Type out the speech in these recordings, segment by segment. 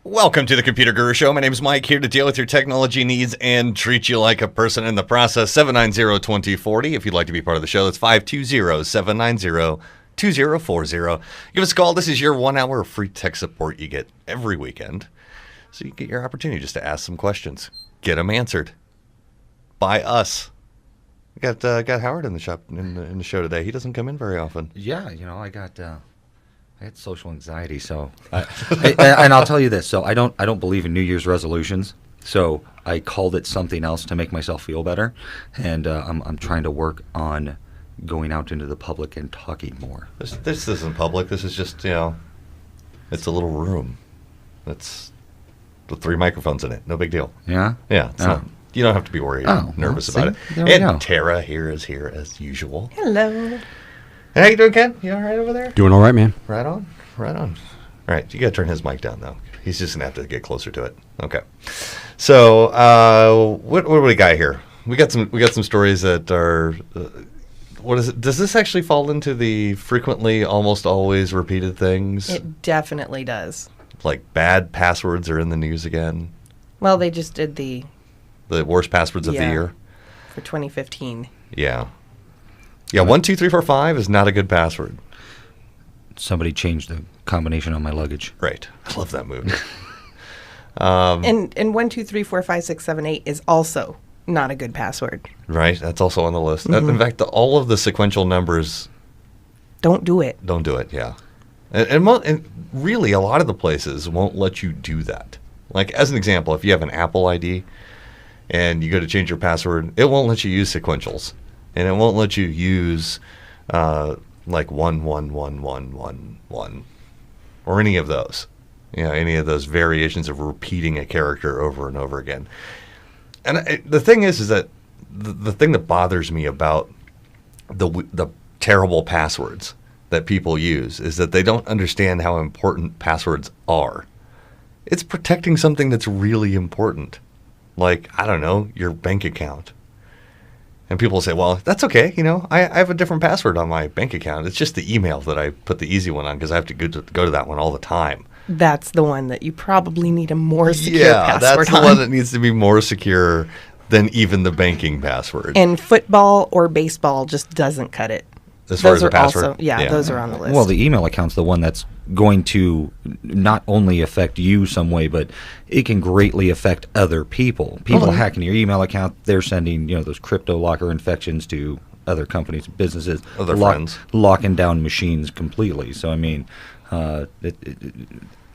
Welcome to the Computer Guru Show. My name is Mike, here to deal with your technology needs and treat you like a person in the process. 790-2040. If you'd like to be part of the show, that's 520-790-2040. Give us a call. This is your 1 hour of free tech support you get every weekend. So you get your opportunity just to ask some questions. Get them answered by us. We got Howard in the shop in the show today. He doesn't come in very often. Yeah, I had social anxiety, so and I'll tell you this. So I don't believe in New Year's resolutions. So I called it something else to make myself feel better, and I'm trying to work on going out into the public and talking more. This isn't public. This is just it's a little room. That's with 3 microphones in it. No big deal. Yeah. Yeah. It's not. You don't have to be worried, nervous about it. And Tara is here as usual. Hello. How you doing, Ken? You all right over there? Doing all right, man. Right on. All right, you got to turn his mic down, though. He's just going to have to get closer to it. Okay. So, what do we got here? We got some stories that are, what is it? Does this actually fall into the frequently, almost always repeated things? It definitely does. Like bad passwords are in the news again? Well, they just did the worst passwords of the year? For 2015. Yeah. Yeah, 12345 is not a good password. Somebody changed the combination on my luggage. Right. I love that movie. And 1234567 is also not a good password. Right. That's also on the list. Mm-hmm. In fact, all of the sequential numbers. Don't do it. Don't do it. Yeah. And really, a lot of the places won't let you do that. Like, as an example, if you have an Apple ID and you go to change your password, it won't let you use sequentials. And it won't let you use like 11111 or any of those. Any of those variations of repeating a character over and over again. And the thing is that the thing that bothers me about the terrible passwords that people use is that they don't understand how important passwords are. It's protecting something that's really important. Like, I don't know, your bank account. And people say, well, that's okay. I have a different password on my bank account. It's just the email that I put the easy one on because I have to go to that one all the time. That's the one that you probably need a more secure password on. Yeah, that's the one that needs to be more secure than even the banking password. And football or baseball just doesn't cut it. As far as the password? Those are on the list. Well, the email account's the one that's going to not only affect you some way, but it can greatly affect other people. People hacking your email account, they're sending those crypto locker infections to other companies, business, other friends, locking down machines completely. So I mean, I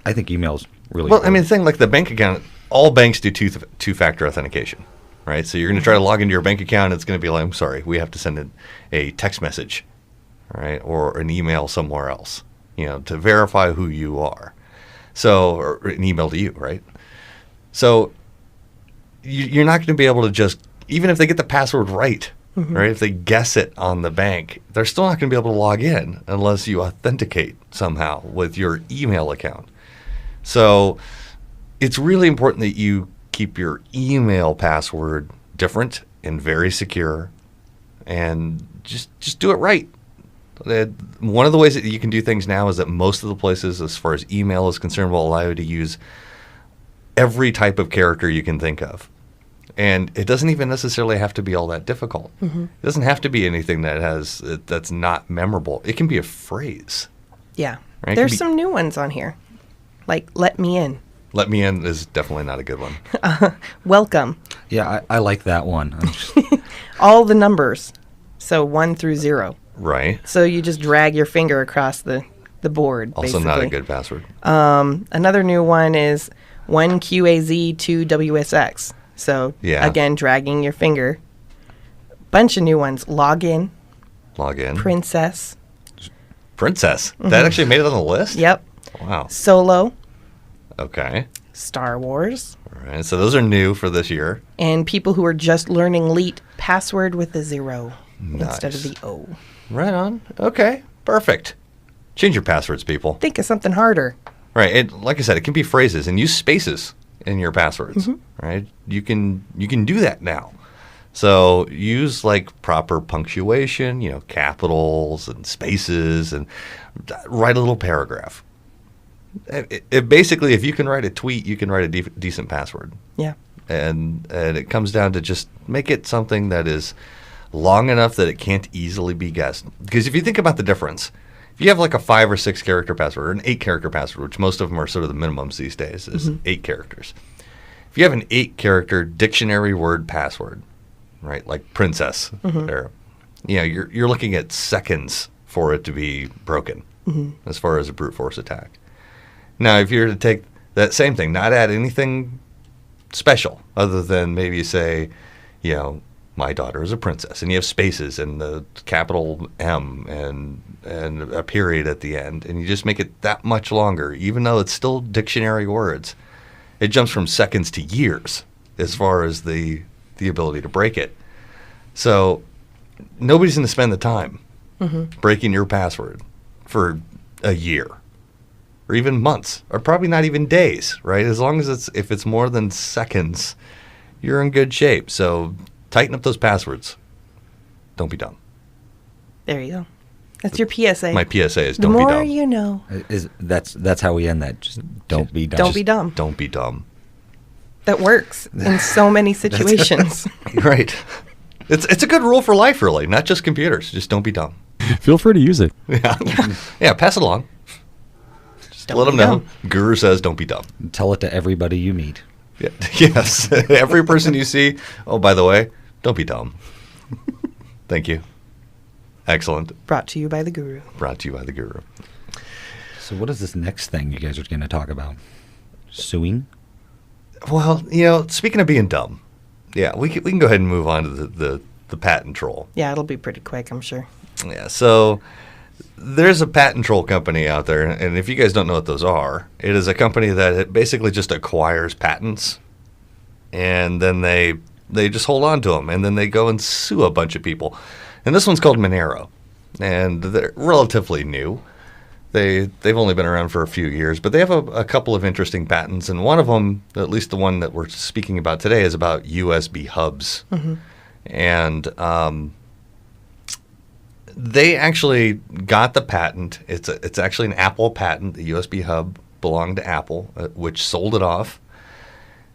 think email's really well. important. I mean, the thing like the bank account, all banks do two-factor authentication, right? So you're going to try to log into your bank account, it's going to be like, I'm sorry, we have to send a text message. Right, or an email somewhere else, to verify who you are. So, or an email to you, right? So, you're not going to be able to just, even if they get the password right, right? If they guess it on the bank, they're still not going to be able to log in unless you authenticate somehow with your email account. So, it's really important that you keep your email password different and very secure, and just do it right. One of the ways that you can do things now is that most of the places, as far as email is concerned, will allow you to use every type of character you can think of. And it doesn't even necessarily have to be all that difficult. It doesn't have to be anything that's not memorable. It can be a phrase. Yeah. Right? There's some new ones on here, like "Let me in." Let me in is definitely not a good one. Welcome. Yeah, I like that one. All the numbers, so 1 through 0. Right. So you just drag your finger across the board, also basically. Not a good password. Another new one is 1QAZ 2WSX. So, again, dragging your finger. Bunch of new ones. Login. Princess. That actually made it on the list? Yep. Wow. Solo. Okay. Star Wars. All right. So those are new for this year. And people who are just learning Leet, password with a 0 nice. Instead of the O. Right on. Okay. Perfect. Change your passwords, people. Think of something harder. Right. And like I said, it can be phrases, and use spaces in your passwords. Right. You can do that now. So use like proper punctuation, capitals and spaces, and write a little paragraph. Basically, if you can write a tweet, you can write a decent password. Yeah. And it comes down to just make it something that is long enough that it can't easily be guessed. Because if you think about the difference, if you have like a 5 or 6 character password or an 8 character password, which most of them are sort of the minimums these days, is 8 characters. If you have an 8 character dictionary word password, right, like princess, there, you're looking at seconds for it to be broken as far as a brute force attack. Now, if you were to take that same thing, not add anything special other than maybe say, my daughter is a princess, and you have spaces and the capital M and a period at the end, and you just make it that much longer, even though it's still dictionary words, it jumps from seconds to years as far as the ability to break it. So nobody's going to spend the time breaking your password for a year or even months, or probably not even days, right? As long as if it's more than seconds, you're in good shape. So tighten up those passwords. Don't be dumb. There you go. That's your PSA. My PSA is don't be dumb. The more you know. That's how we end that. Just don't be dumb. Don't be dumb. Don't be dumb. That works in so many situations. Right. It's a good rule for life, really, not just computers. Just don't be dumb. Feel free to use it. Yeah, pass it along. Just let them know. Guru says don't be dumb. Tell it to everybody you meet. Yeah. Yes. Every person you see, oh, by the way, don't be dumb. Thank you. Excellent. Brought to you by the Guru. Brought to you by the Guru. So what is this next thing you guys are going to talk about? Suing? Well, speaking of being dumb, yeah, we can go ahead and move on to the patent troll. Yeah, it'll be pretty quick, I'm sure. Yeah, so there's a patent troll company out there, and if you guys don't know what those are, it is a company that basically just acquires patents, and then they just hold on to them, and then they go and sue a bunch of people. And this one's called Monero, and they're relatively new. They've only been around for a few years, but they have a couple of interesting patents, and one of them, at least the one that we're speaking about today, is about USB hubs. And they actually got the patent. It's actually an Apple patent. The USB hub belonged to Apple, which sold it off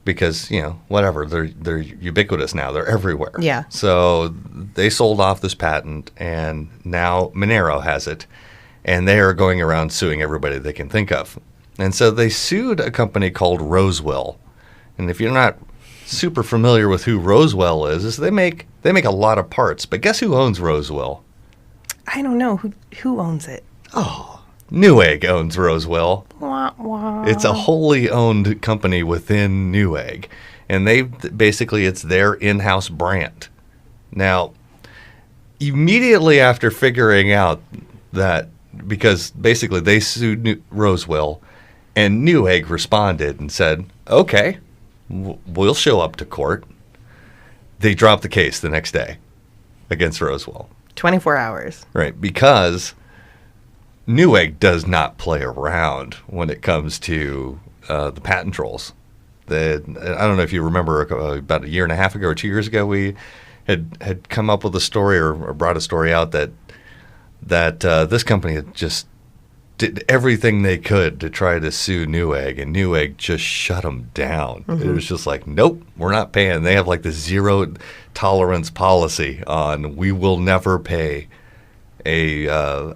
because, whatever, they're ubiquitous now. They're everywhere. Yeah. So they sold off this patent, and now Monero has it. And they are going around suing everybody they can think of. And so they sued a company called Rosewell. And if you're not super familiar with who Rosewell is they make a lot of parts. But guess who owns Rosewell? I don't know. Who owns it? Oh, Newegg owns Rosewell. Wah, wah. It's a wholly owned company within Newegg. And it's their in-house brand. Now, immediately after figuring out that, because basically they sued Rosewell, and Newegg responded and said, okay, we'll show up to court. They dropped the case the next day against Rosewell. 24 hours. Right, because Newegg does not play around when it comes to the patent trolls. I don't know if you remember about a year and a half ago or 2 years ago, we had come up with a story or brought a story out that this company had just did everything they could to try to sue Newegg, and Newegg just shut them down. It was just like, nope, we're not paying. They have like the zero tolerance policy on we will never pay a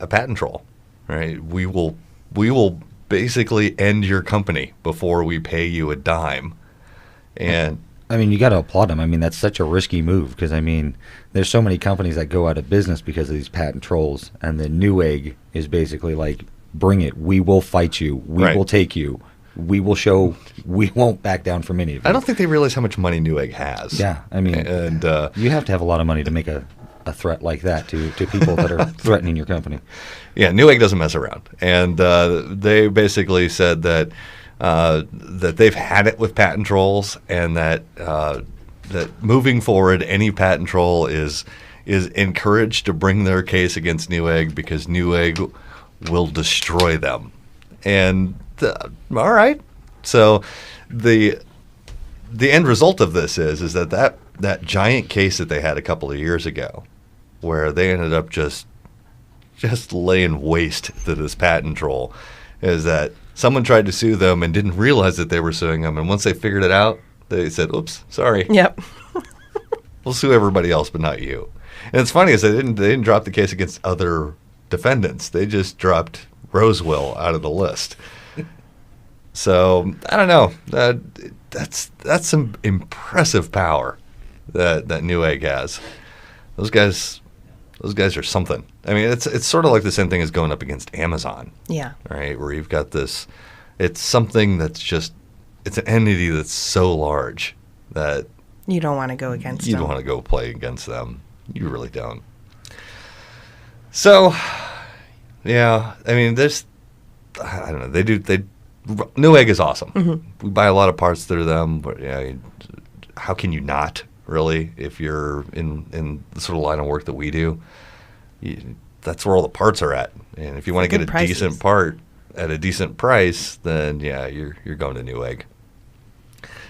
patent troll, right? We will basically end your company before we pay you a dime. And I mean, you got to applaud them. I mean, that's such a risky move because, there's so many companies that go out of business because of these patent trolls, and the Newegg is basically like, bring it. We will fight you. We will take you. We will show. We won't back down from any of it. I don't think they realize how much money Newegg has. Yeah, and you have to have a lot of money to make a threat like that to people that are threatening your company. Yeah, Newegg doesn't mess around, and they basically said that they've had it with patent trolls, and that moving forward, any patent troll is encouraged to bring their case against Newegg because Newegg will destroy them. And all right, so the end result of this is that giant case that they had a couple of years ago, where they ended up just laying waste to this patent troll, is that someone tried to sue them and didn't realize that they were suing them. And once they figured it out, they said, oops, sorry. Yep. We'll sue everybody else, but not you. And it's funny is they didn't drop the case against other defendants. They just dropped Rosewell out of the list. So I don't know. That's some impressive power that Newegg has. Those guys are something. I mean, it's sort of like the same thing as going up against Amazon. Yeah. Right, where you've got this. It's something that's just. It's an entity that's so large that you don't want to go against them. You don't want to go play against them. You really don't. So, yeah, I mean, I don't know. Newegg is awesome. Mm-hmm. We buy a lot of parts through them, but yeah, how can you not really if you're in the sort of line of work that we do? That's where all the parts are at, and if you want to get a decent part at a decent price, then yeah, you're going to Newegg.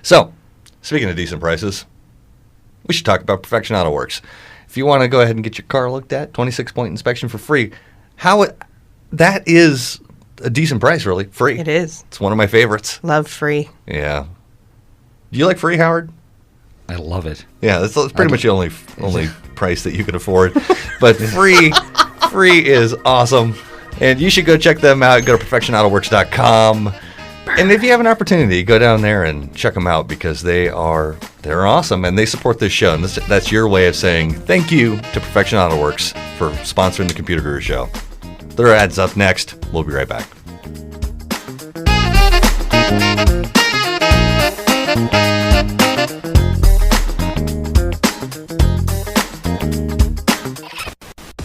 So, speaking of decent prices, we should talk about Perfection Auto Works. If you want to go ahead and get your car looked at, 26-point inspection for free. That is a decent price, really. Free. It is. It's one of my favorites. Love free. Yeah. Do you like free, Howard? I love it. Yeah, that's pretty much the only price that you can afford. But free is awesome. And you should go check them out. Go to perfectionautoworks.com. And if you have an opportunity, go down there and check them out because they're awesome and they support this show. And that's your way of saying thank you to Perfection Auto Works for sponsoring the Computer Guru Show. Their ads up next. We'll be right back.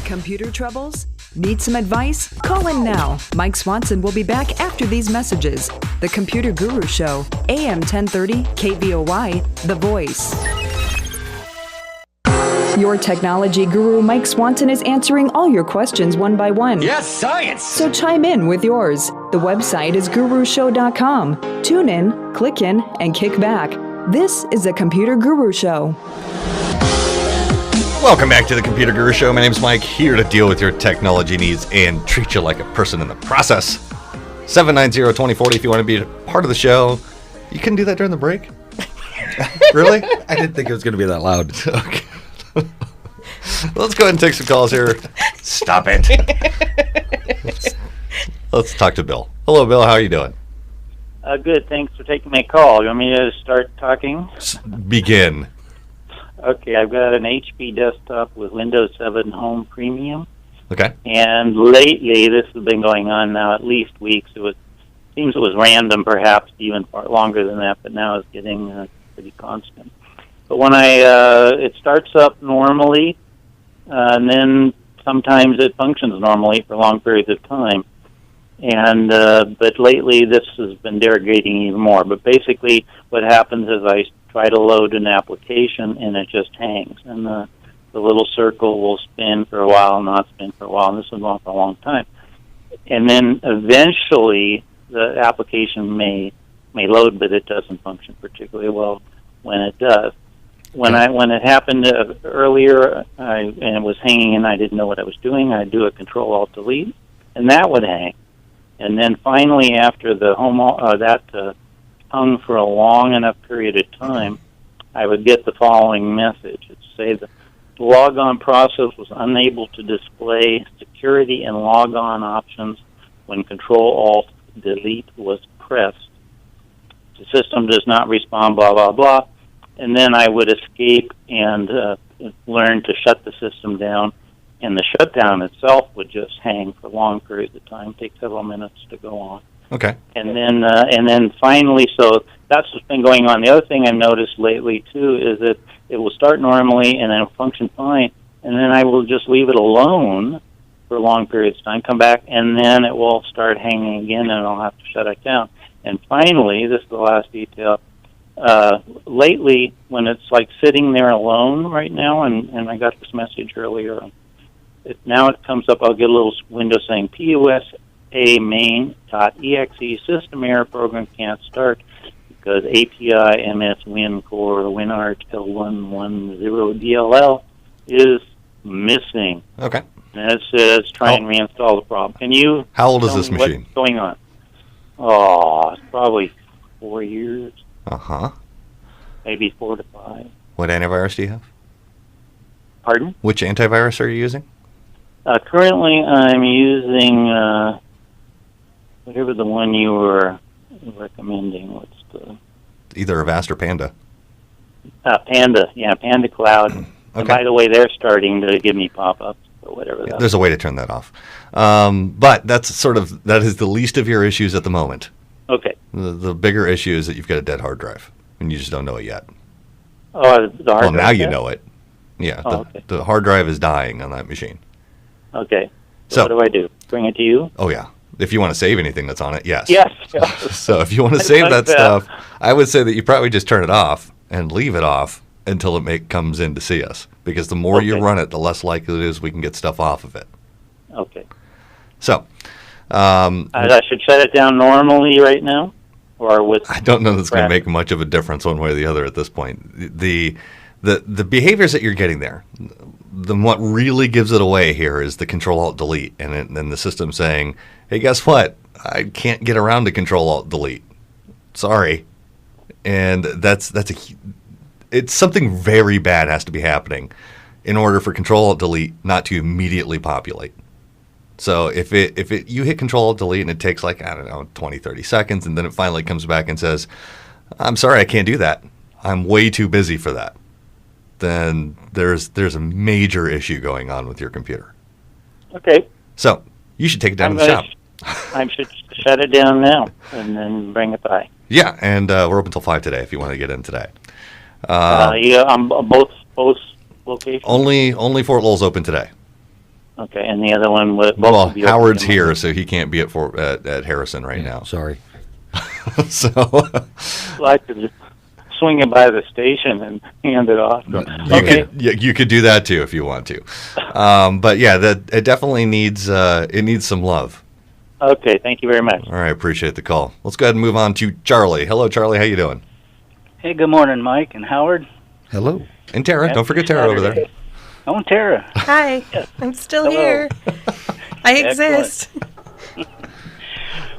Computer troubles? Need some advice? Call in now. Mike Swanson will be back after these messages. The Computer Guru Show, AM 1030, KVOY, The Voice. Your technology guru, Mike Swanson, is answering all your questions one by one. Yes, science! So chime in with yours. The website is gurushow.com. Tune in, click in, and kick back. This is the Computer Guru Show. Welcome back to the Computer Guru Show. My name is Mike, here to deal with your technology needs and treat you like a person in the process. 790-2040 if you want to be a part of the show. You couldn't do that during the break? Really? I didn't think it was going to be that loud. Okay. Let's go ahead and take some calls here. Stop it. Let's talk to Bill. Hello, Bill. How are you doing? Good. Thanks for taking my call. You want me to start talking? Begin. Okay, I've got an HP desktop with Windows 7 Home Premium. Okay. And lately, this has been going on now at least weeks. Seems it was random, perhaps even far longer than that, but now it's getting pretty constant. But when it starts up normally, and then sometimes it functions normally for long periods of time. And but lately, this has been derogating even more. But basically, what happens is I try to load an application, and it just hangs. And the little circle will spin for a while, not spin for a while, and this has gone on for a long time. And then eventually, the application may load, but it doesn't function particularly well when it does. When it happened earlier, and it was hanging, and I didn't know what I was doing, I'd do a Control-Alt-Delete, and that would hang. And then finally, after the hung for a long enough period of time, I would get the following message. It would say the logon process was unable to display security and logon options when Control-Alt-Delete was pressed. The system does not respond, blah, blah, blah. And then I would escape and learn to shut the system down. And the shutdown itself would just hang for long periods of time, take several minutes to go on. Okay. And then finally, so that's what's been going on. The other thing I've noticed lately, too, is that it will start normally and then it'll function fine, and then I will just leave it alone for long periods of time, come back, and then it will start hanging again, and I'll have to shut it down. And finally, this is the last detail, lately, when it's like sitting there alone right now, and I got this message earlier, now it comes up, I'll get a little window saying, POSA main.exe system error, program can't start because API MS WinCore WinArt L110 DLL is missing. Okay. And it says try and reinstall the problem. Can you How old is this machine? What's going on? Oh, it's probably 4 years. Uh-huh. Maybe 4 to 5. What antivirus do you have? Pardon? Which antivirus are you using? Currently, I'm using whatever the one you were recommending. What's the... Either Avast or Panda. Panda. Yeah, Panda Cloud. Okay. And by the way, they're starting to give me pop-ups or whatever. Yeah, there's a way to turn that off. But that is the least of your issues at the moment. Okay. The bigger issue is that you've got a dead hard drive, and you just don't know it yet. Oh, the hard drive? Well, now you know it. Yeah, okay. The hard drive is dying on that machine. Okay. So what do I do? Bring it to you? Oh, yeah. If you want to save anything that's on it, yes. Yes. So if you want to save that stuff, I would say that you probably just turn it off and leave it off until it comes in to see us. Because the more you run it, the less likely it is we can get stuff off of it. Okay. So. I should shut it down normally right now? Or with I don't know that's going to make much of a difference one way or the other at this point. The behaviors that you're getting there, what really gives it away here is the Control-Alt-Delete, and then the system saying, hey, guess what? I can't get around to Control-Alt-Delete. Sorry. And it's something very bad has to be happening in order for Control-Alt-Delete not to immediately populate. So if you hit Control-Alt-Delete and it takes 20, 30 seconds, and then it finally comes back and says, I'm sorry, I can't do that. I'm way too busy for that. Then there's a major issue going on with your computer. Okay. So you should take it down to the shop. I should shut it down now and then bring it by. Yeah, and we're open till 5 today if you want to get in today. On both locations? Only Fort Lowell's open today. Okay, and the other one will be Howard's here, so he can't be at Harrison right now. Sorry. So I'd like to just swing it by the station and hand it off. You could do that too if you want to. But yeah, it definitely needs some love. Okay, thank you very much. All right, appreciate the call. Let's go ahead and move on to Charlie. Hello, Charlie. How you doing? Hey, good morning, Mike and Howard. Hello. And Tara. Don't forget Tara over there. Oh, and Tara. Hi. I'm still Hello. here. I exist.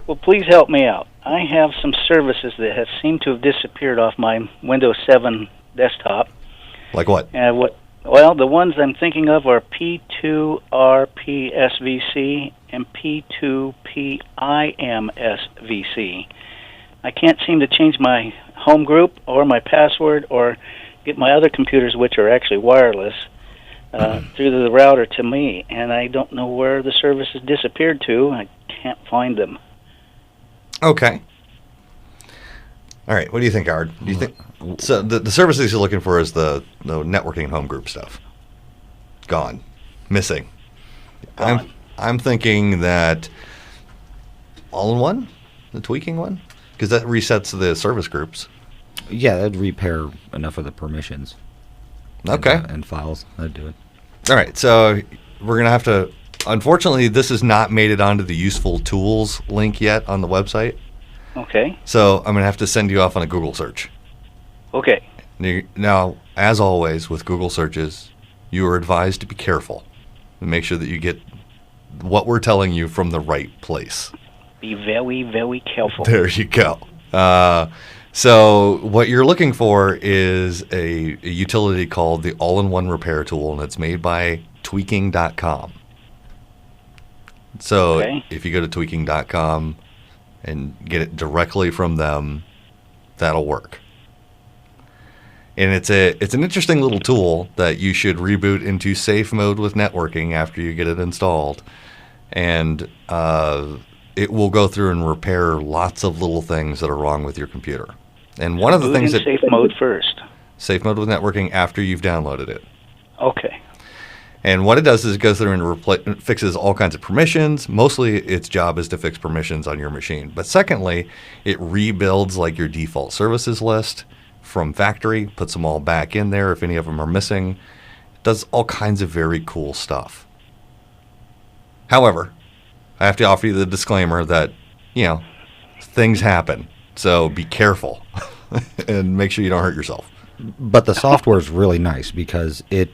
Well, please help me out. I have some services that have seemed to have disappeared off my Windows 7 desktop. Like what? Well, the ones I'm thinking of are P2RPSVC and P2PIMSVC. I can't seem to change my home group or my password or get my other computers, which are actually wireless, through the router to me, and I don't know where the services disappeared to. I can't find them. Okay. All right. What do you think, Howard? Do you think so? The services you're looking for is the networking and home group stuff. Gone, missing. Gone. I'm thinking that all-in-one, the tweaking one, because that resets the service groups. Yeah, that'd repair enough of the permissions. Okay. And files. That'd do it. All right. So we're going to have to, unfortunately, this has not made it onto the useful tools link yet on the website. Okay. So I'm going to have to send you off on a Google search. Okay. Now, as always with Google searches, you are advised to be careful and make sure that you get what we're telling you from the right place. Be very, very careful. There you go. So what you're looking for is a utility called the All-in-One Repair Tool, and it's made by tweaking.com. So if you go to tweaking.com and get it directly from them, that'll work. And it's an interesting little tool that you should reboot into safe mode with networking after you get it installed. And it will go through and repair lots of little things that are wrong with your computer. And one of the things that safe mode first. Safe mode with networking after you've downloaded it. Okay. And what it does is it goes through and fixes all kinds of permissions. Mostly its job is to fix permissions on your machine. But secondly, it rebuilds like your default services list from factory, puts them all back in there if any of them are missing. It does all kinds of very cool stuff. However, I have to offer you the disclaimer that, things happen. So be careful and make sure you don't hurt yourself. But the software is really nice because it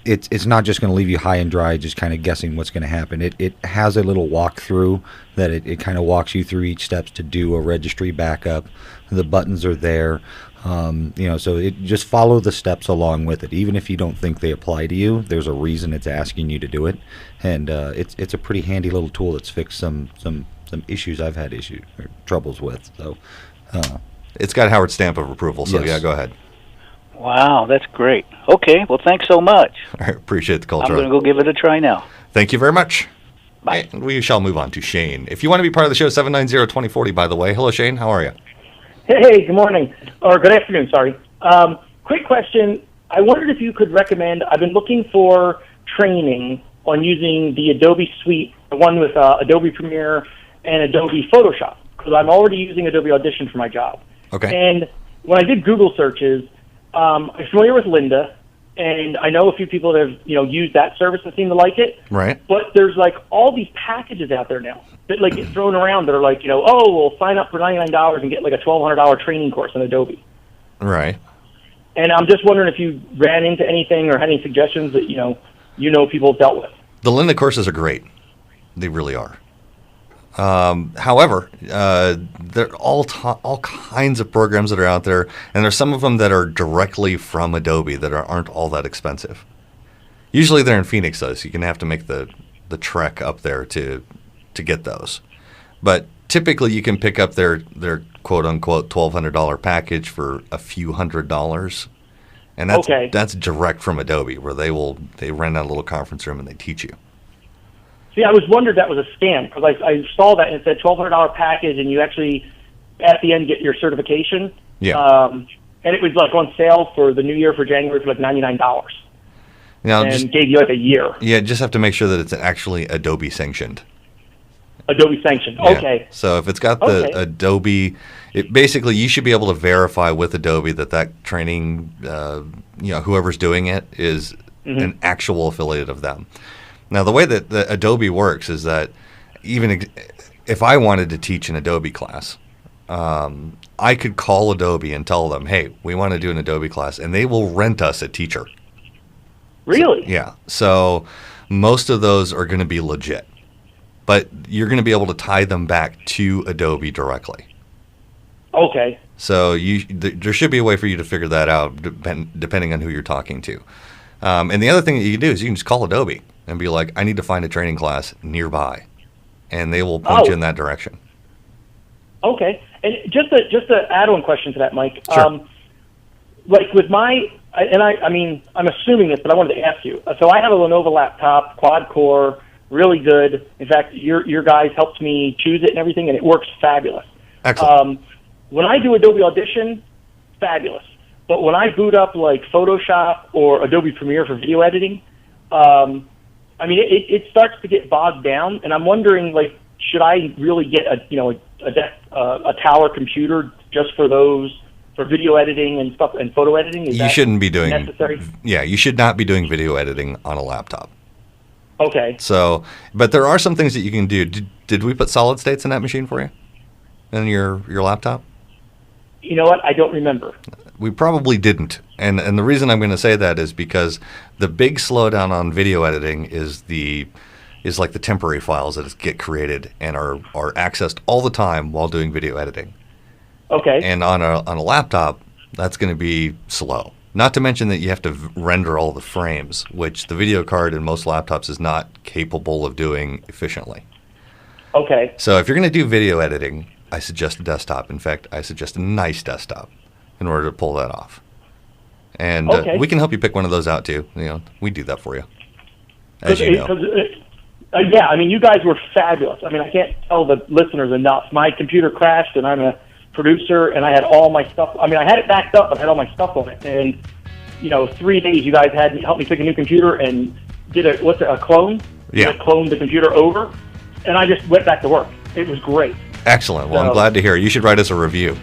it's not just going to leave you high and dry, just kind of guessing what's going to happen. It has a little walkthrough that it kind of walks you through each steps to do a registry backup. The buttons are there, so it just follow the steps along with it. Even if you don't think they apply to you, there's a reason it's asking you to do it, and it's a pretty handy little tool that's fixed some issues I've had troubles with. So it's got Howard's stamp of approval. So yes. Yeah, go ahead. Wow, that's great. Okay, well, thanks so much. All right, appreciate the call, I'm Charlie. going to go give it a try now. Thank you very much. Bye. And we shall move on to Shane. If you want to be part of the show, 790-2040, by the way. Hello, Shane. How are you? Hey, good morning. Or good afternoon, sorry. Quick question. I wondered if you could recommend, I've been looking for training on using the Adobe Suite, the one with Adobe Premiere and Adobe Photoshop, because I'm already using Adobe Audition for my job. Okay. And when I did Google searches, I'm familiar with Lynda, and I know a few people that have used that service and seem to like it. Right. But there's like all these packages out there now that like get thrown around that are like, we'll sign up for $99 and get like a $1,200 training course in Adobe. Right. And I'm just wondering if you ran into anything or had any suggestions that people have dealt with. The Lynda courses are great. They really are. However, there are all kinds of programs that are out there, and there's some of them that are directly from Adobe that aren't all that expensive. Usually they're in Phoenix, though, so you're going to have to make the trek up there to get those. But typically you can pick up their quote-unquote $1,200 package for a few $100s. And that's direct from Adobe, where they rent out a little conference room and they teach you. See, I was wondered that was a scam, because I saw that and it said $1,200 package, and you actually, at the end, get your certification. Yeah. And it was like on sale for the new year for January for like $99. Now, and gave you like a year. Yeah, just have to make sure that it's actually Adobe sanctioned. Adobe sanctioned. Yeah. Okay. So if it's got the Adobe, basically you should be able to verify with Adobe that training, whoever's doing it is an actual affiliate of them. Now, the way that the Adobe works is that even if I wanted to teach an Adobe class, I could call Adobe and tell them, hey, we want to do an Adobe class, and they will rent us a teacher. Really? So most of those are going to be legit. But you're going to be able to tie them back to Adobe directly. Okay. So there should be a way for you to figure that out, depending on who you're talking to. And the other thing that you can do is you can just call Adobe and be like, I need to find a training class nearby. And they will point you in that direction. Okay. And just a add-on question to that, Mike. Sure. Like with I'm assuming this, but I wanted to ask you. So I have a Lenovo laptop, quad-core, really good. In fact, your guys helped me choose it and everything, and it works fabulous. Excellent. When I do Adobe Audition, fabulous. But when I boot up like Photoshop or Adobe Premiere for video editing, it starts to get bogged down, and I'm wondering, like, should I really get a tower computer just for those, for video editing and stuff, and photo editing? You shouldn't be doing necessary? Yeah, you should not be doing video editing on a laptop. Okay. So, but there are some things that you can do. Did we put solid states in that machine for you? In your laptop? You know what? I don't remember. We probably didn't. And the reason I'm going to say that is because the big slowdown on video editing is like the temporary files that get created and are accessed all the time while doing video editing. Okay. And on a laptop, that's going to be slow. Not to mention that you have to render all the frames, which the video card in most laptops is not capable of doing efficiently. Okay. So if you're going to do video editing, I suggest a desktop. In fact, I suggest a nice desktop in order to pull that off. And we can help you pick one of those out too. We do that for you, as you know. You guys were fabulous. I can't tell the listeners enough. My computer crashed, and I'm a producer, and I had all my stuff. I had it backed up, but I had all my stuff on it. And 3 days, you guys helped me pick a new computer and did a clone? Yeah. Cloned the computer over, and I just went back to work. It was great. Excellent. Well, I'm glad to hear it. You should write us a review.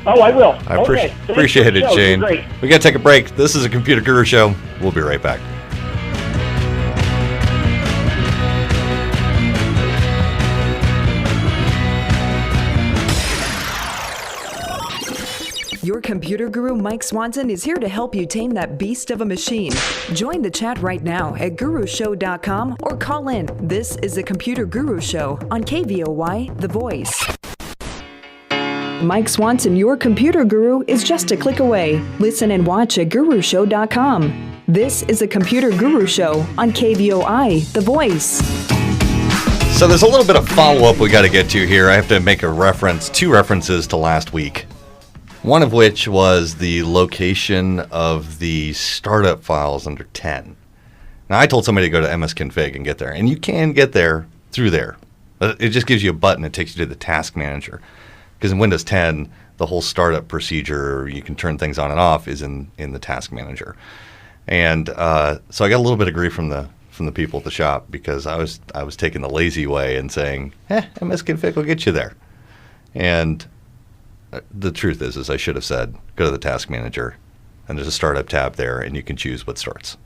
Oh, I will. I appreciate it, Shane. We got to take a break. This is a Computer Guru Show. We'll be right back. Your computer guru, Mike Swanson, is here to help you tame that beast of a machine. Join the chat right now at gurushow.com or call in. This is the Computer Guru Show on KVOY, The Voice. Mike Swanson, your computer guru, is just a click away. Listen and watch at gurushow.com. This is the Computer Guru Show on KVOI, The Voice. So there's a little bit of follow-up we got to get to here. I have to make two references to last week. One of which was the location of the startup files under 10. Now, I told somebody to go to msconfig and get there, and you can get there through there. But it just gives you a button that takes you to the task manager. Because in Windows 10, the whole startup procedure, you can turn things on and off, is in the task manager. And so I got a little bit of grief from the people at the shop because I was taking the lazy way and saying, msconfig will get you there. And the truth is I should have said, go to the task manager, and there's a startup tab there, and you can choose what starts.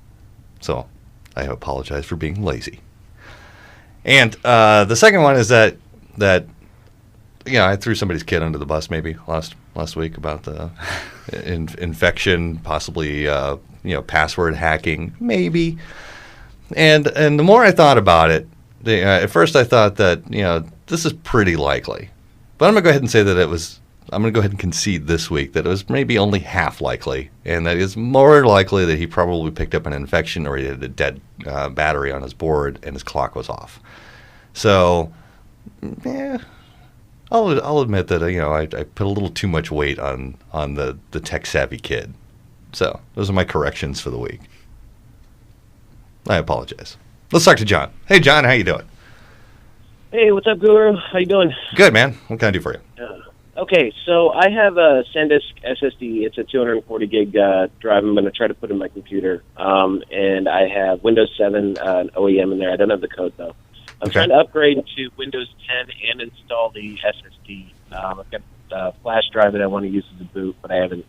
So I apologize for being lazy. And the second one is that I threw somebody's kid under the bus maybe last week about the infection, possibly password hacking, maybe. And the more I thought about it, at first I thought that this is pretty likely, but I'm gonna go ahead and say that I'm going to go ahead and concede this week that it was maybe only half likely, and that it's more likely that he probably picked up an infection or he had a dead battery on his board and his clock was off. So, I'll admit that I put a little too much weight on the tech-savvy kid. So, those are my corrections for the week. I apologize. Let's talk to John. Hey, John, how you doing? Hey, what's up, Guru? How you doing? Good, man. What can I do for you? Okay, so I have a SanDisk SSD. It's a 240 gig drive I'm going to try to put in my computer. And I have Windows 7 OEM in there. I don't have the code, though. I'm trying to upgrade to Windows 10 and install the SSD. I've got a flash drive that I want to use as a boot, but I haven't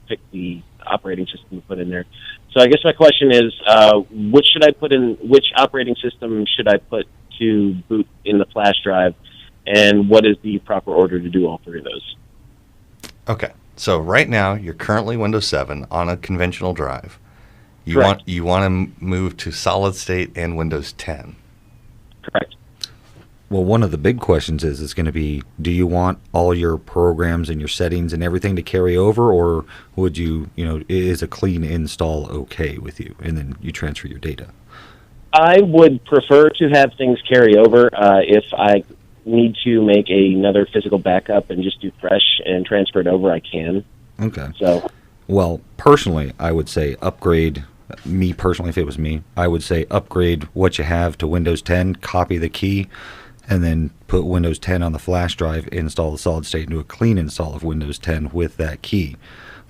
picked the operating system to put in there. So I guess my question is, which operating system should I put to boot in the flash drive? And what is the proper order to do all three of those? Okay. So right now, you're currently Windows 7 on a conventional drive. You want to move to solid state and Windows 10. Correct. Well, one of the big questions is going to be, do you want all your programs and your settings and everything to carry over, or would you, is a clean install okay with you, and then you transfer your data? I would prefer to have things carry over if I need to make another physical backup and just do fresh and transfer it over, I can. Okay. So, well, personally, I would say upgrade. Me personally, if it was me, I would say upgrade what you have to Windows 10, copy the key, and then put Windows 10 on the flash drive, install the solid state, and do a clean install of Windows 10 with that key.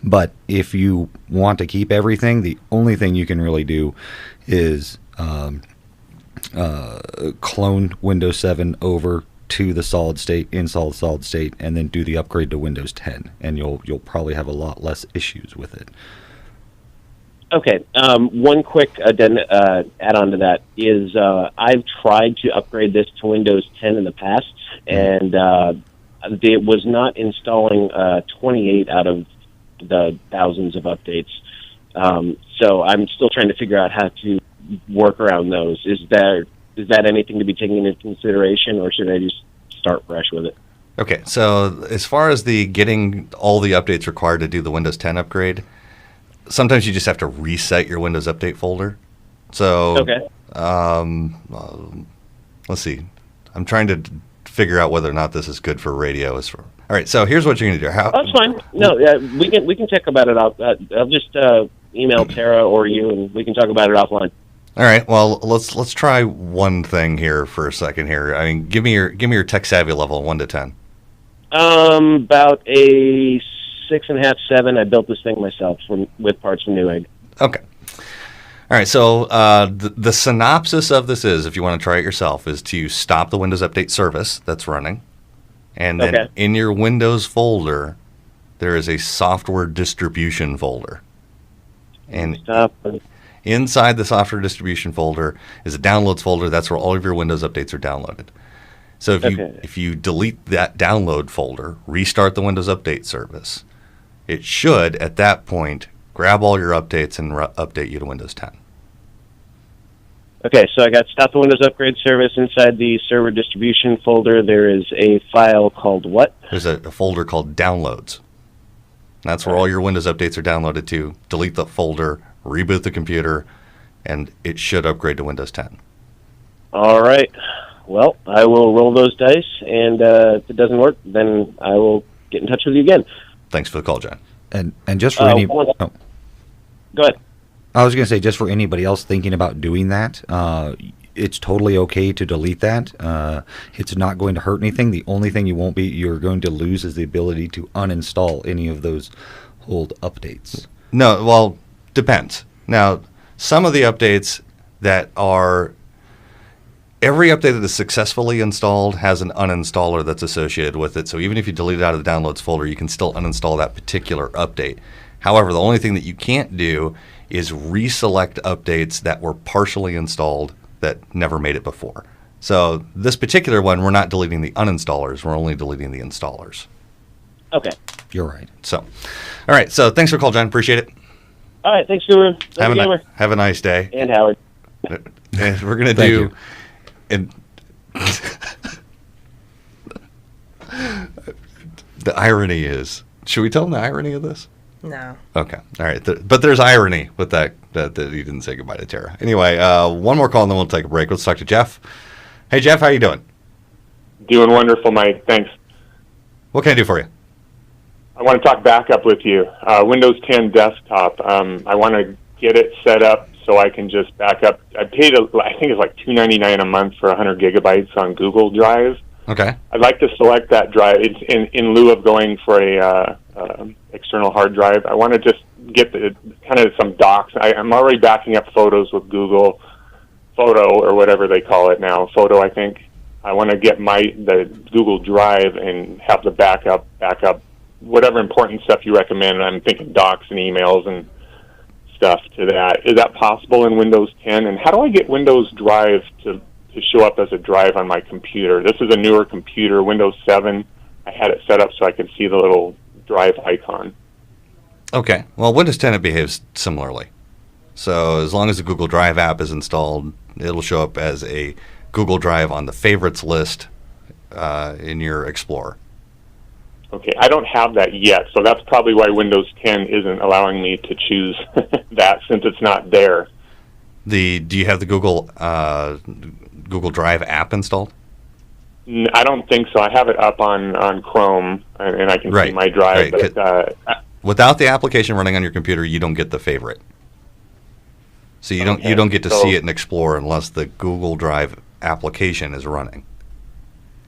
But if you want to keep everything, the only thing you can really do is clone Windows 7 over to the solid state, install the solid state, and then do the upgrade to Windows 10, and you'll probably have a lot less issues with it. Okay. One quick add-on to that is I've tried to upgrade this to Windows 10 in the past, and it was not installing 28 out of the thousands of updates. So I'm still trying to figure out how to work around those. Is that anything to be taken into consideration, or should I just start fresh with it? Okay, so as far as the getting all the updates required to do the Windows 10 upgrade, sometimes you just have to reset your Windows Update folder. So, okay. Let's see. I'm trying to figure out whether or not this is good for radio. All right, so here's what you're going to do. That's fine. No, we can talk about it. I'll just email Tara or you, and we can talk about it offline. All right. Well, let's try one thing here for a second here. I mean, give me your tech savvy level 1 to 10. About a 6.5, 7. I built this thing myself with parts from Newegg. Okay. All right. So the synopsis of this is, if you want to try it yourself, is to stop the Windows Update service that's running, and then in your Windows folder, there is a software distribution folder, and inside the software distribution folder is a downloads folder. That's where all of your Windows updates are downloaded. So if you delete that download folder, restart the Windows Update service, it should, at that point, grab all your updates and update you to Windows 10. Okay, so I got stop the Windows Upgrade service. Inside the server distribution folder, there is a file called what? There's a folder called Downloads. That's where all your Windows updates are downloaded to. Delete the folder, reboot the computer, and it should upgrade to Windows 10. All right. Well, I will roll those dice, and if it doesn't work, then I will get in touch with you again. Thanks for the call, John. And just for any... Go ahead. I was going to say, just for anybody else thinking about doing that, it's totally okay to delete that. It's not going to hurt anything. The only thing you're going to lose is the ability to uninstall any of those old updates. No, well, depends. Now, some of the updates that are... Every update that is successfully installed has an uninstaller that's associated with it. So even if you delete it out of the downloads folder, you can still uninstall that particular update. However, the only thing that you can't do is reselect updates that were partially installed that never made it before. So this particular one, we're not deleting the uninstallers. We're only deleting the installers. Okay. You're right. So, all right. So thanks for the call, John. Appreciate it. All right. Thanks, Guru. Have a nice day. And Howard. And we're going to do... And the irony is, should we tell them the irony of this? No. Okay. All right. But there's irony with that you didn't say goodbye to Tara. Anyway, one more call and then we'll take a break. Let's talk to Jeff. Hey, Jeff, how you doing? Doing wonderful, Mike. Thanks. What can I do for you? I want to talk backup with you. Windows 10 desktop. I want to get it set up so I can just back up. I paid, I think it's like $2.99 a month for 100 gigabytes on Google Drive. Okay. I'd like to select that drive. It's in lieu of going for a external hard drive. I want to just get kind of some docs. I'm already backing up photos with Google Photo or whatever they call it now. Photo, I think. I want to get the Google Drive and have the backup whatever important stuff you recommend. I'm thinking docs and emails and stuff to that. Is that possible in Windows 10? And how do I get Windows Drive to show up as a drive on my computer? This is a newer computer, Windows 7. I had it set up so I could see the little drive icon. Okay. Well, Windows 10, it behaves similarly. So as long as the Google Drive app is installed, it'll show up as a Google Drive on the favorites list in your Explorer. Okay, I don't have that yet, so that's probably why Windows 10 isn't allowing me to choose that since it's not there. Do you have the Google Drive app installed? I don't think so. I have it up on Chrome, and I can see my drive. Right. But, without the application running on your computer, you don't get the favorite. So you don't get to see it in Explorer unless the Google Drive application is running.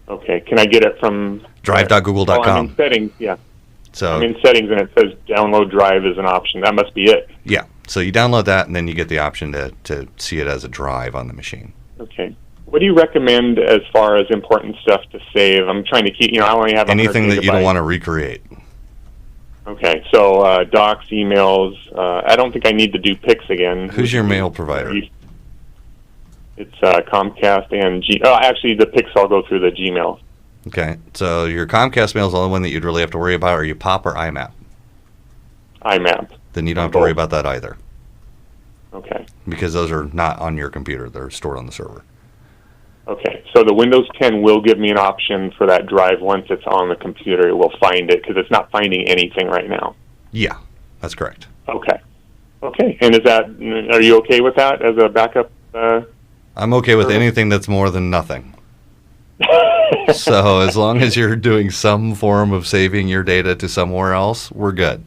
Okay, can I get it from drive.google.com? I'm in settings, yeah. So I'm in settings, and it says download Drive as an option. That must be it. Yeah, so you download that, and then you get the option to see it as a drive on the machine. Okay. What do you recommend as far as important stuff to save? I'm trying to keep, I only have anything that you don't want to recreate. Okay, so docs, emails. I don't think I need to do pics again. Who's your mail provider? It's Comcast and actually, the pics all go through the Gmail. Okay, so your Comcast mail is the only one that you'd really have to worry about. Are you POP or IMAP? IMAP. Then you don't have to worry about that either. Okay. Because those are not on your computer; they're stored on the server. Okay, so the Windows 10 will give me an option for that drive once it's on the computer. It will find it because it's not finding anything right now. Yeah, that's correct. Okay. Okay, and are you okay with that as a backup? I'm okay with anything that's more than nothing. So as long as you're doing some form of saving your data to somewhere else, we're good.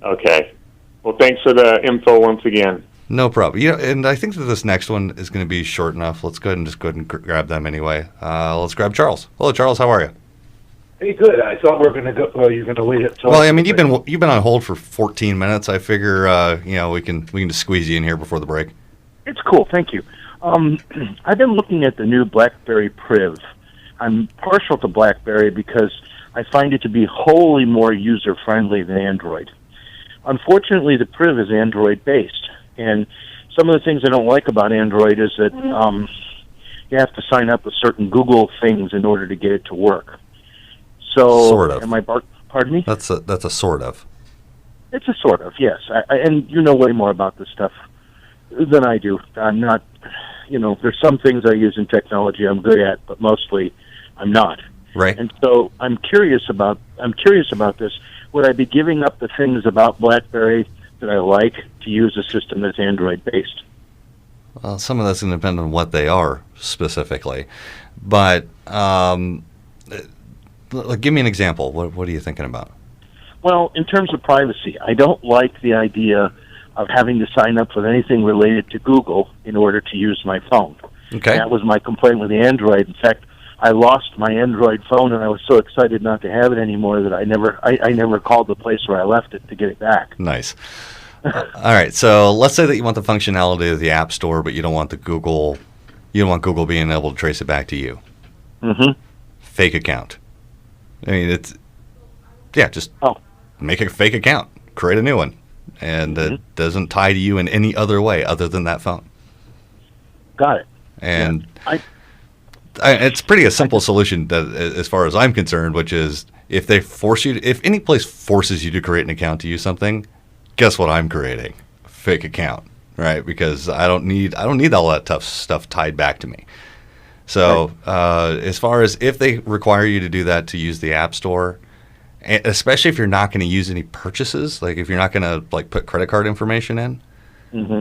Okay. Well, thanks for the info once again. No problem. And I think that this next one is going to be short enough. Let's go ahead and grab them anyway. Let's grab Charles. Hello, Charles. How are you? Hey, good. I thought we were going to go. You're going to wait it. Well, I mean, you've been on hold for 14 minutes. I figure, we can just squeeze you in here before the break. It's cool. Thank you. I've been looking at the new BlackBerry Priv. I'm partial to BlackBerry because I find it to be wholly more user-friendly than Android. Unfortunately, the Priv is Android-based, and some of the things I don't like about Android is that you have to sign up with certain Google things in order to get it to work. So, sort of. Pardon me? That's a sort of. It's a sort of, yes. And you know way more about this stuff than I do. I'm not, there's some things I use in technology I'm good at, but mostly I'm not. Right. And so I'm curious about this. Would I be giving up the things about BlackBerry that I like to use a system that's Android-based? Well, some of that's going to depend on what they are specifically. But give me an example. What are you thinking about? Well, in terms of privacy, I don't like the idea of having to sign up with anything related to Google in order to use my phone. Okay. That was my complaint with the Android. In fact, I lost my Android phone, and I was so excited not to have it anymore that I never called the place where I left it to get it back. Nice. All right. So let's say that you want the functionality of the App Store, but you don't want Google being able to trace it back to you. Mm-hmm. Fake account. I mean, just make a fake account, create a new one, and it doesn't tie to you in any other way other than that phone. Got it. And it's pretty a simple solution that, as far as I'm concerned, which is if any place forces you to create an account to use something, guess what I'm creating? A fake account, right? Because I don't need all that tough stuff tied back to me. So as far as if they require you to do that to use the App Store, especially if you're not going to use any purchases, like if you're not going to put credit card information in,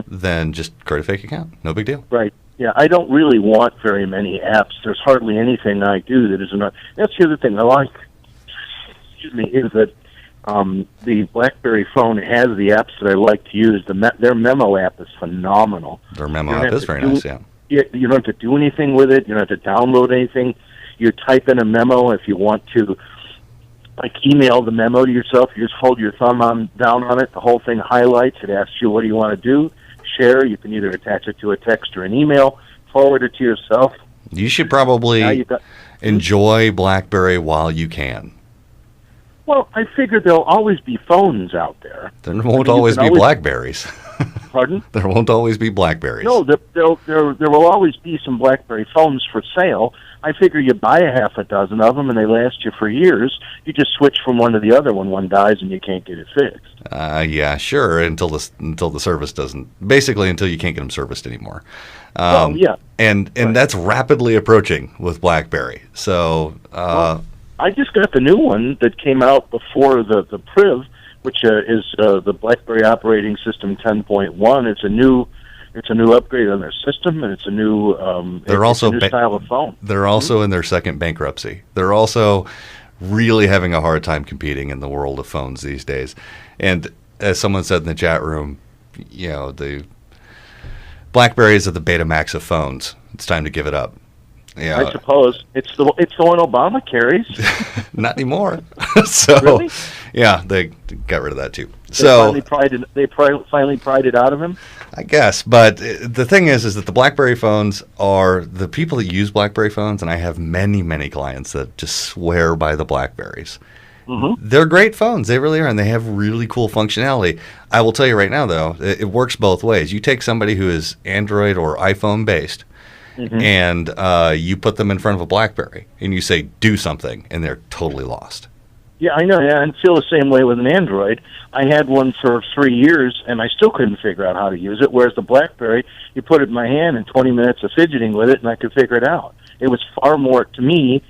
then just create a fake account. No big deal. Right. Yeah, I don't really want very many apps. There's hardly anything I do that isn't. That's the other thing I like. Is that the BlackBerry phone has the apps that I like to use. Their memo app is phenomenal. Their memo app is very nice. Yeah. You don't have to do anything with it. You don't have to download anything. You type in a memo if you want to, email the memo to yourself. You just hold your thumb down on it. The whole thing highlights. It asks you what do you want to do. Share. You can either attach it to a text or an email, forward it to yourself. You should probably enjoy BlackBerry while you can. Well, I figure there'll always be phones out there. There won't always be BlackBerries. Pardon? There won't always be BlackBerries. No, there will always be some BlackBerry phones for sale. I figure you buy a half a dozen of them, and they last you for years. You just switch from one to the other when one dies and you can't get it fixed. Yeah, sure, until the service doesn't. Basically, until you can't get them serviced anymore. Yeah. And that's rapidly approaching with BlackBerry. So. I just got the new one that came out before the Priv, which is the BlackBerry operating system 10.1. It's a new upgrade on their system, and it's a new style of phone. They're also in their second bankruptcy. They're also really having a hard time competing in the world of phones these days. And as someone said in the chat room, the BlackBerries are the Betamax of phones. It's time to give it up. Yeah, I suppose it's the one Obama carries. Not anymore. So, really? Yeah, they got rid of that too. They finally pried it out of him. I guess, but the thing is that the BlackBerry phones are the people that use BlackBerry phones, and I have many clients that just swear by the BlackBerries. Mm-hmm. They're great phones. They really are, and they have really cool functionality. I will tell you right now, though, it works both ways. You take somebody who is Android or iPhone based. Mm-hmm. And you put them in front of a BlackBerry, and you say, do something, and they're totally lost. Yeah, I know. Yeah, I feel the same way with an Android. I had one for 3 years, and I still couldn't figure out how to use it, whereas the BlackBerry, you put it in my hand, and 20 minutes of fidgeting with it, and I could figure it out. It was far more, to me,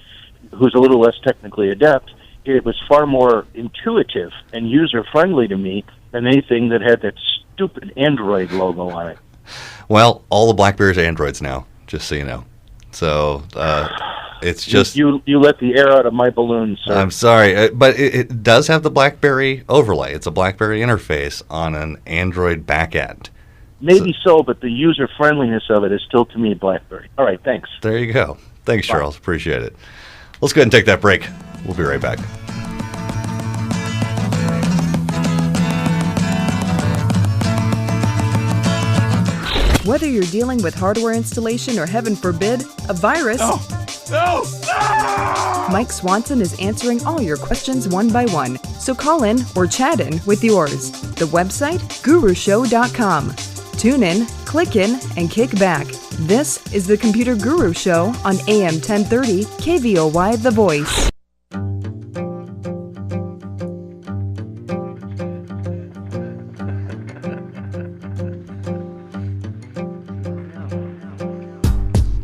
who's a little less technically adept, it was far more intuitive and user-friendly to me than anything that had that stupid Android logo on it. Well, all the BlackBerries are Androids now. Just so you know. So it's just... You let the air out of my balloon, sir. I'm sorry, but it does have the BlackBerry overlay. It's a BlackBerry interface on an Android backend. Maybe so, but the user-friendliness of it is still, to me, BlackBerry. All right, thanks. There you go. Thanks, Bye. Charles. Appreciate it. Let's go ahead and take that break. We'll be right back. Whether you're dealing with hardware installation or, heaven forbid, a virus, No! Mike Swanson is answering all your questions one by one. So call in or chat in with yours. The website, gurushow.com. Tune in, click in, and kick back. This is the Computer Guru Show on AM 1030 KVOY The Voice.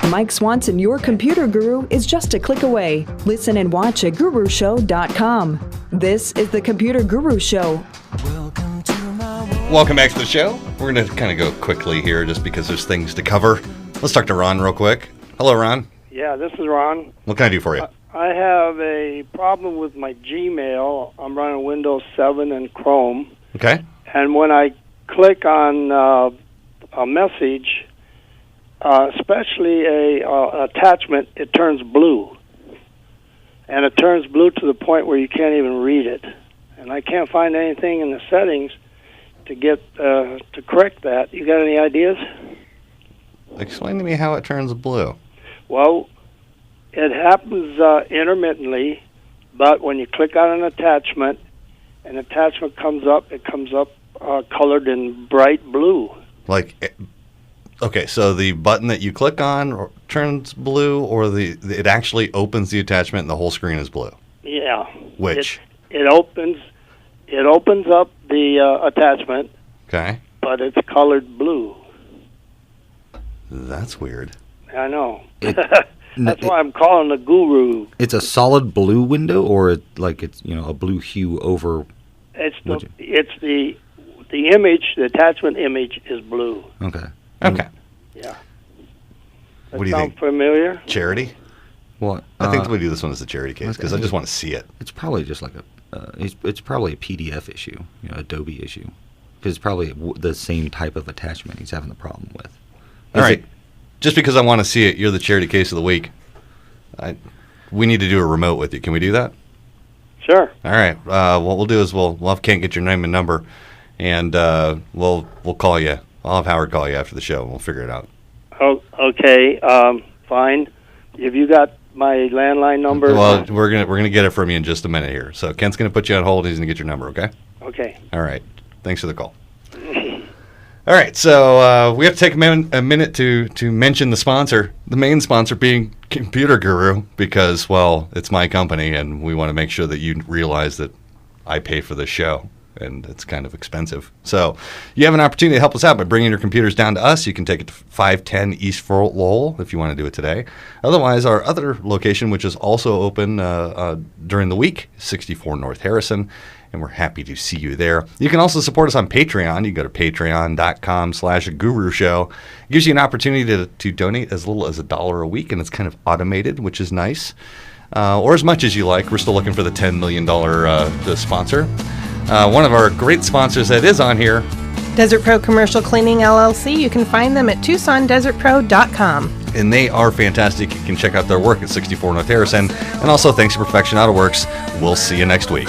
Mike Swanson, your computer guru, is just a click away. Listen and watch at gurushow.com. This is the Computer Guru Show. Welcome back to the show. We're going to kind of go quickly here just because there's things to cover. Let's talk to Ron real quick. Hello, Ron. Yeah, this is Ron. What can I do for you? I have a problem with my Gmail. I'm running Windows 7 and Chrome. Okay. And when I click on a message, especially a attachment, it turns blue. And it turns blue to the point where you can't even read it. And I can't find anything in the settings to get to correct that. You got any ideas? Explain to me how it turns blue. Well, it happens intermittently, but when you click on an attachment comes up, it comes up colored in bright blue. Okay, so the button that you click on turns blue, or it actually opens the attachment and the whole screen is blue? Yeah. Which? It opens up the attachment. Okay. But it's colored blue. That's weird. I know. That's why I'm calling the guru. It's a solid blue window, or it's a blue hue over. It's the image. The attachment image is blue. Okay. Yeah. What do you think? Sound familiar? Charity? What? I think we do this one as a charity case because I just want to see it. It's probably just like it's probably a PDF issue, Adobe issue, because it's probably the same type of attachment he's having the problem with. All right. Just because I want to see it, you're the charity case of the week. We need to do a remote with you. Can we do that? Sure. All right. What we'll do is we'll have Kent get your name and number, and we'll call you. I'll have Howard call you after the show, and we'll figure it out. Oh, okay. Fine. Have you got my landline number? Well, we're gonna get it from you in just a minute here. So Kent's gonna put you on hold. He's gonna get your number. Okay. Okay. All right. Thanks for the call. All right, so we have to take a minute to mention the sponsor, the main sponsor being Computer Guru, because, well, it's my company, and we want to make sure that you realize that I pay for this show, and it's kind of expensive. So you have an opportunity to help us out by bringing your computers down to us. You can take it to 510 East Fort Lowell if you want to do it today. Otherwise, our other location, which is also open during the week, 64 North Harrison, and we're happy to see you there. You can also support us on Patreon. You can go to patreon.com/Guru Show. It gives you an opportunity to donate as little as $1 a week, and it's kind of automated, which is nice. Or as much as you like. We're still looking for the $10 million sponsor. One of our great sponsors that is on here, Desert Pro Commercial Cleaning LLC. You can find them at TucsonDesertPro.com. And they are fantastic. You can check out their work at 64 North Harrison. And also, thanks to Perfection Auto Works. We'll see you next week.